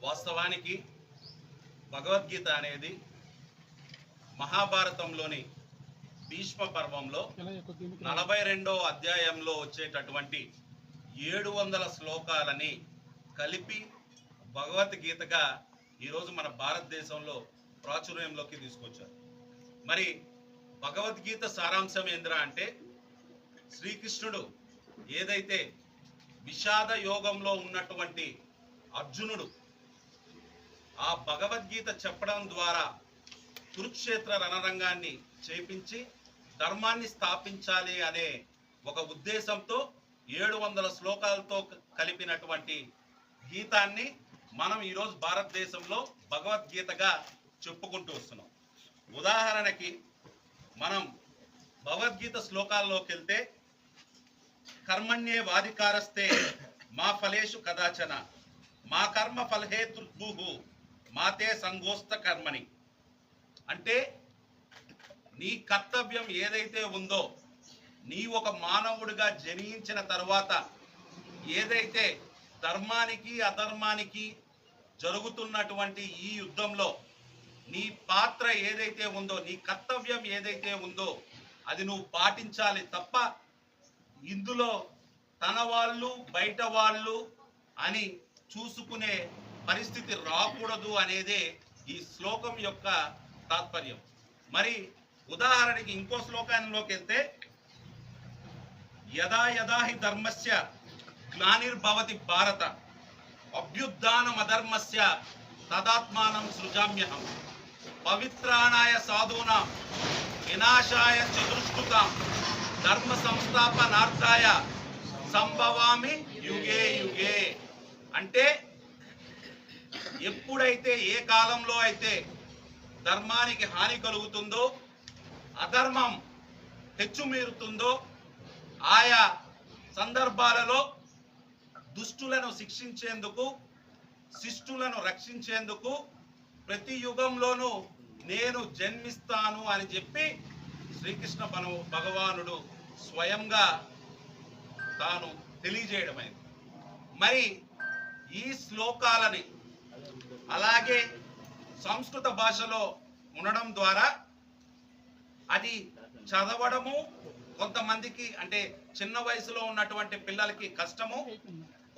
వాస్తవానికి భగవద్గీత అనేది మహాభారతంలోని భీష్మ పర్వంలో 42వ అధ్యాయంలో వచ్చేటటువంటి 700 శ్లోకాలని కలిపి భగవద్గీతగా ఈరోజు మన భారతదేశంలో ప్రాచుర్యంలోకి తీసుకొచ్చారు. మరి భగవద్గీత సారాంశం ఏందిరా అంటే, శ్రీకృష్ణుడు ఏదైతే విషాద యోగంలో ఉన్నటువంటి అర్జునుడు ఆ భగవద్గీత చెప్పడం ద్వారా కురుక్షేత్ర రణరంగాన్ని చేపించి ధర్మాన్ని స్థాపించాలి అనే ఒక ఉద్దేశంతో 700 శ్లోకాలతో కలిపినటువంటి గీతాన్ని మనం ఈరోజు భారతదేశంలో భగవద్గీతగా చెప్పుకుంటూ వస్తున్నాం. ఉదాహరణకి మనం భగవద్గీత శ్లోకాల్లోకి వెళ్తే, కర్మణ్యే వాధికారస్తే మా ఫలేషు కదాచన మా కర్మ ఫలహేతుర్భుః మాతే సంగోస్త కర్మని. అంటే నీ కర్తవ్యం ఏదైతే ఉందో, నీ ఒక మానవుడిగా జనించిన తర్వాత ఏదైతే ధర్మానికి అధర్మానికి జరుగుతున్నటువంటి ఈ యుద్ధంలో నీ పాత్ర ఏదైతే ఉందో, నీ కర్తవ్యం ఏదైతే ఉందో అది నువ్వు పాటించాలి తప్ప ఇందులో తన వాళ్ళు బయట వాళ్ళు అని చూసుకునే పరిస్థితి రాకూడదు అనేదే ఈ శ్లోకం యొక్క తాత్పర్యం. మరి ఉదాహరణకి ఇంకో శ్లోకంలోకి వెళ్తే, యదా యదా హి ధర్మస్య గ్లానిర్భవతి భారత అభ్యుత్థానమధర్మస్య తదాత్మానం సృజామ్యహం పవిత్రాణాయ సాధూనాం వినాశాయ చతుష్కృతాం ధర్మ సంస్థాపనార్థాయ సంభవామి యుగే యుగే. అంటే ఎప్పుడైతే ఏ కాలంలో అయితే ధర్మానికి హాని కలుగుతుందో, అధర్మం హెచ్చుమీరుతుందో, ఆయా సందర్భాలలో దుష్టులను శిక్షించేందుకు, శిష్టులను రక్షించేందుకు ప్రతి యుగంలోనూ నేను జన్మిస్తాను అని చెప్పి శ్రీకృష్ణ భగవానుడు స్వయంగా తాను తెలియజేయడమైంది. మరి ఈ శ్లోకాలని అలాగే సంస్కృత భాషలో ఉండడం ద్వారా అది చదవడము కొంతమందికి, అంటే చిన్న వయసులో ఉన్నటువంటి పిల్లలకి కష్టము,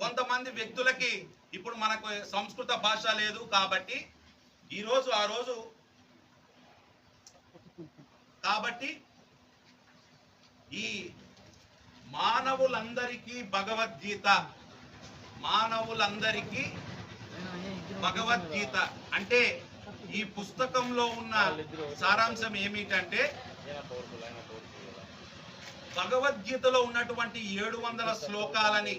కొంతమంది వ్యక్తులకి ఇప్పుడు మనకు సంస్కృత భాష లేదు కాబట్టి ఈరోజు ఆ రోజు కాబట్టి ఈ మానవులందరికీ భగవద్గీత అంటే ఈ పుస్తకంలో ఉన్న సారాంశం ఏమిటంటే, భగవద్గీతలో ఉన్నటువంటి 700 శ్లోకాలని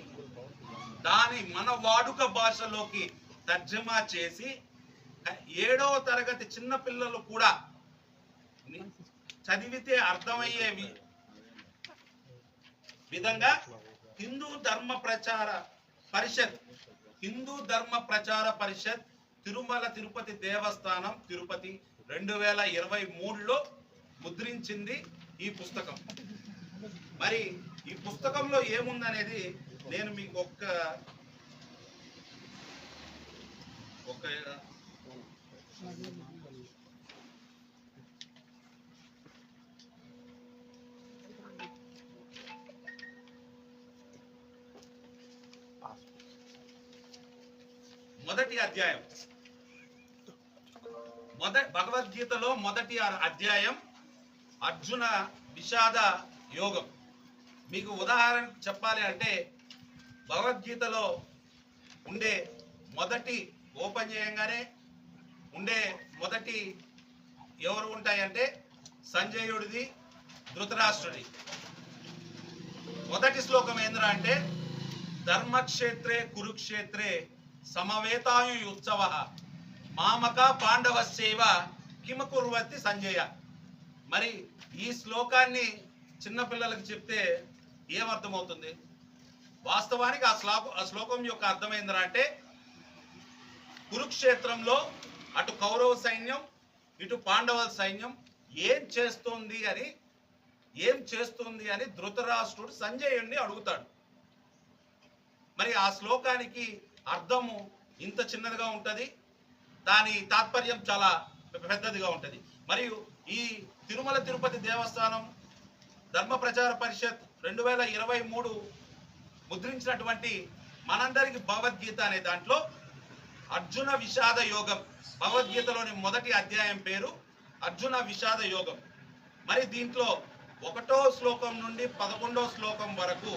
దాని మన వాడుక భాషలోకి తర్జమా చేసి 7వ తరగతి చిన్న పిల్లలు కూడా చదివితే అర్థమయ్యే విధంగా హిందూ ధర్మ ప్రచార పరిషత్ తిరుమల తిరుపతి దేవస్థానం తిరుపతి 2023లో ముద్రించింది ఈ పుస్తకం. మరి ఈ పుస్తకంలో ఏముందనేది నేను మీకు ఒక మొదటి అధ్యాయం, భగవద్గీతలో మొదటి అధ్యాయం అర్జున విషాద యోగం. మీకు ఉదాహరణ చెప్పాలి అంటే, భగవద్గీతలో ఉండే మొదటి ఓపెన్ చేయంగానే ఉండే మొదటి ఎవరు ఉంటాయంటే సంజయుడిది, ధృతరాష్ట్రుడి. మొదటి శ్లోకం ఏంద్రా అంటే, ధర్మక్షేత్రే కురుక్షేత్రే సమవేతాయుత్సవ మామక పాండవస్యైవ కిమకుర్వతి సంజయ. మరి ఈ శ్లోకాన్ని చిన్నపిల్లలకు చెప్తే ఏమర్థమవుతుంది? వాస్తవానికి ఆ శ్లోకం యొక్క అర్థమైందిరా అంటే, కురుక్షేత్రంలో అటు కౌరవ సైన్యం ఇటు పాండవుల సైన్యం ఏం చేస్తుంది అని ధృతరాష్ట్రుడు సంజయుడిని అడుగుతాడు. మరి ఆ శ్లోకానికి అర్థము ఇంత చిన్నదిగా ఉంటుంది, దాని తాత్పర్యం చాలా పెద్దదిగా ఉంటుంది. మరియు ఈ తిరుమల తిరుపతి దేవస్థానం ధర్మ ప్రచార పరిషత్ 2023 ముద్రించినటువంటి మనందరికి భగవద్గీత అనే దాంట్లో అర్జున విషాద యోగం, భగవద్గీతలోని మొదటి అధ్యాయం పేరు అర్జున విషాద యోగం. మరి దీంట్లో 1వ శ్లోకం నుండి 11వ శ్లోకం వరకు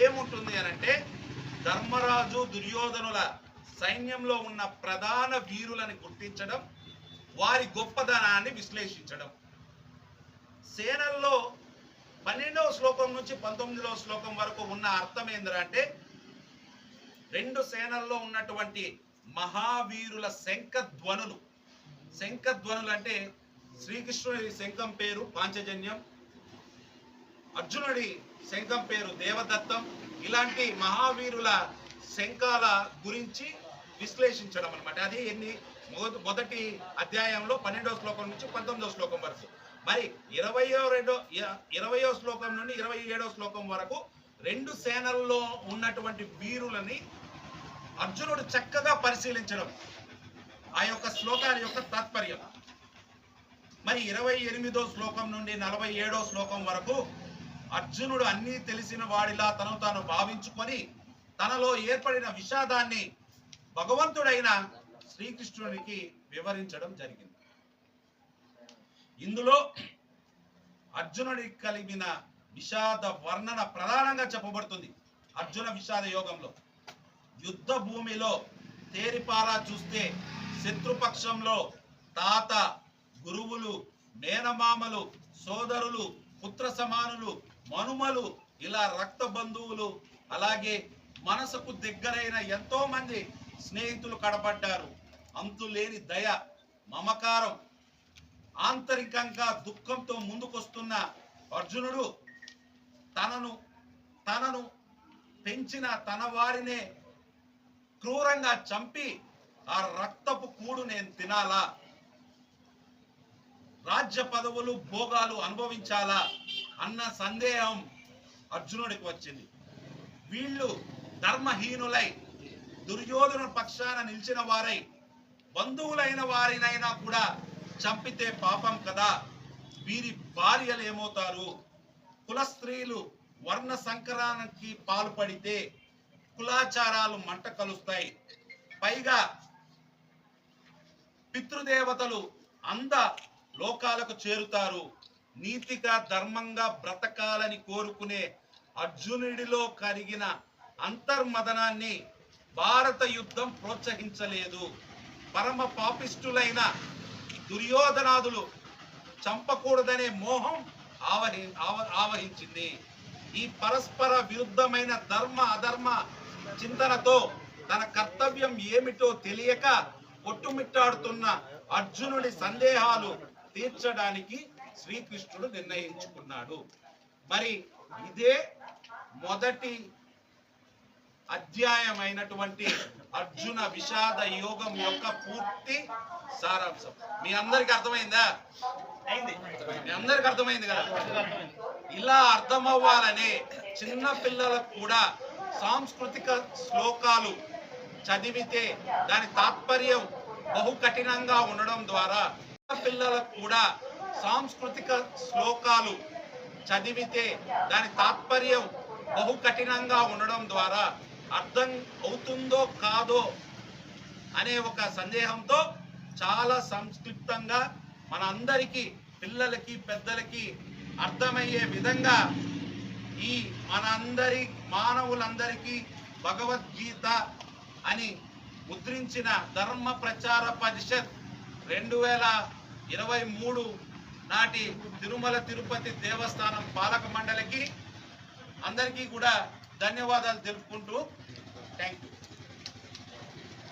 ఏముంటుంది అనంటే, ధర్మరాజు దుర్యోధనుల సైన్యంలో ఉన్న ప్రధాన వీరులను గుర్తించడం, వారి గొప్పదనాన్ని విశ్లేషించడం. సేనల్లో 12వ శ్లోకం నుంచి 19వ శ్లోకం వరకు ఉన్న అర్థం ఏంటంటే, 2 సేనల్లో ఉన్నటువంటి మహావీరుల శంఖధ్వనులు. శంఖధ్వనులు అంటే శ్రీకృష్ణుడి శంఖం పేరు పాంచజన్యం, అర్జునుడి శంఖం పేరు దేవదత్తం. ఇలాంటి మహావీరుల శంఖాల గురించి విశ్లేషించడం అన్నమాట. అది మొదటి అధ్యాయంలో 12వ శ్లోకం నుంచి 19వ శ్లోకం వరకు. మరి 20వ శ్లోకం నుండి 27వ శ్లోకం వరకు 2 సేనల్లో ఉన్నటువంటి వీరులని అర్జునుడు చక్కగా పరిశీలించడం, ఆ యొక్క శ్లోకాల యొక్క తాత్పర్యం. మరి 28వ శ్లోకం నుండి 47వ శ్లోకం వరకు అర్జునుడు అన్నీ తెలిసిన వాడిలా తను తాను భావించుకొని తనలో ఏర్పడిన విషాదాన్ని భగవంతుడైన శ్రీకృష్ణునికి వివరించడం జరిగింది. ఇందులో అర్జునుడికి కలిగిన విషాద వర్ణన ప్రధానంగా చెప్పబడుతుంది. అర్జున విషాద యోగంలో యుద్ధ భూమిలో తేరిపారా చూస్తే శత్రుపక్షంలో తాత, గురువులు, మేనమామలు, సోదరులు, పుత్ర సమానులు, మనుమలు, ఇలా రక్త బంధువులు, అలాగే మనసుకు దగ్గరైన ఎంతో మంది స్నేహితులు కడబడ్డారు. అంతులేని దయ, మమకారం, ఆంతరికంగా దుఃఖంతో ముందుకొస్తున్న అర్జునుడు తనను పెంచిన తన వారినే క్రూరంగా చంపి ఆ రక్తపు కూడు నేను తినాలా, రాజ్య పదవులు భోగాలు అనుభవించాలా అన్న సందేహం అర్జునుడికి వచ్చింది. వీళ్ళు ధర్మహీనులై దుర్యోధన పక్షాన నిలిచిన వారై బంధువులైన వారినైనా కూడా చంపితే పాపం కదా, వీరి భార్యలు ఏమవుతారు, కుల స్త్రీలు వర్ణ సంకరానికి పాల్పడితే కులాచారాలు మంట కలుస్తాయి, పైగా పితృదేవతలు అంద లోకాలకు చేరుతారు. నీతిగా ధర్మంగా బ్రతకాలని కోరుకునే అర్జునుడిలో కలిగిన అంతర్మదనాన్ని భారత యుద్ధం ప్రోత్సహించలేదు. పరమ పాపిష్టులైన దుర్యోధనాదులు చంపకూడదనే మోహం ఆవహించింది. ఈ పరస్పర విరుద్ధమైన ధర్మ అధర్మ చింతనతో తన కర్తవ్యం ఏమిటో తెలియక కొట్టుమిట్టాడుతున్న అర్జునుడి సందేహాలు తీర్చడానికి శ్రీకృష్ణుడు నిర్ణయించుకున్నాడు. మరి ఇదే మొదటి అధ్యాయమైనటువంటి అర్జున విషాద యోగం యొక్క పూర్తి సారాంశం. మీ అందరికి అర్థమైందా? మీ అందరికి అర్థమైంది కదా? ఇలా అర్థమవ్వాలనే చిన్న పిల్లలకు కూడా సాంస్కృతిక శ్లోకాలు చదివితే దాని తాత్పర్యం బహు కఠినంగా ఉండడం ద్వారా పిల్లలకు కూడా సాంస్కృతిక శ్లోకాలు చదివితే దాని తాత్పర్యం బహు కఠినంగా ఉండడం ద్వారా అర్థం అవుతుందో కాదో అనే ఒక సందేహంతో చాలా సంక్షిప్తంగా మన అందరికీ, పిల్లలకి పెద్దలకి అర్థమయ్యే విధంగా ఈ మనందరి మానవులందరికీ భగవద్గీత అని ముద్రించిన ధర్మ ప్రచార పరిషత్ 2023 నాటి తిరుమల తిరుపతి దేవస్థానం పాలక మండలికి అందరికీ కూడా ధన్యవాదాలు తెలుపుకుంటూ థ్యాంక్ యూ.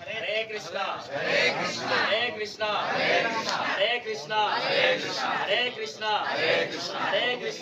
హరే కృష్ణ హరే కృష్ణ హరే కృష్ణ హరే కృష్ణ హరే కృష్ణ హరే కృష్ణ హరే కృష్ణ హరే కృష్ణ.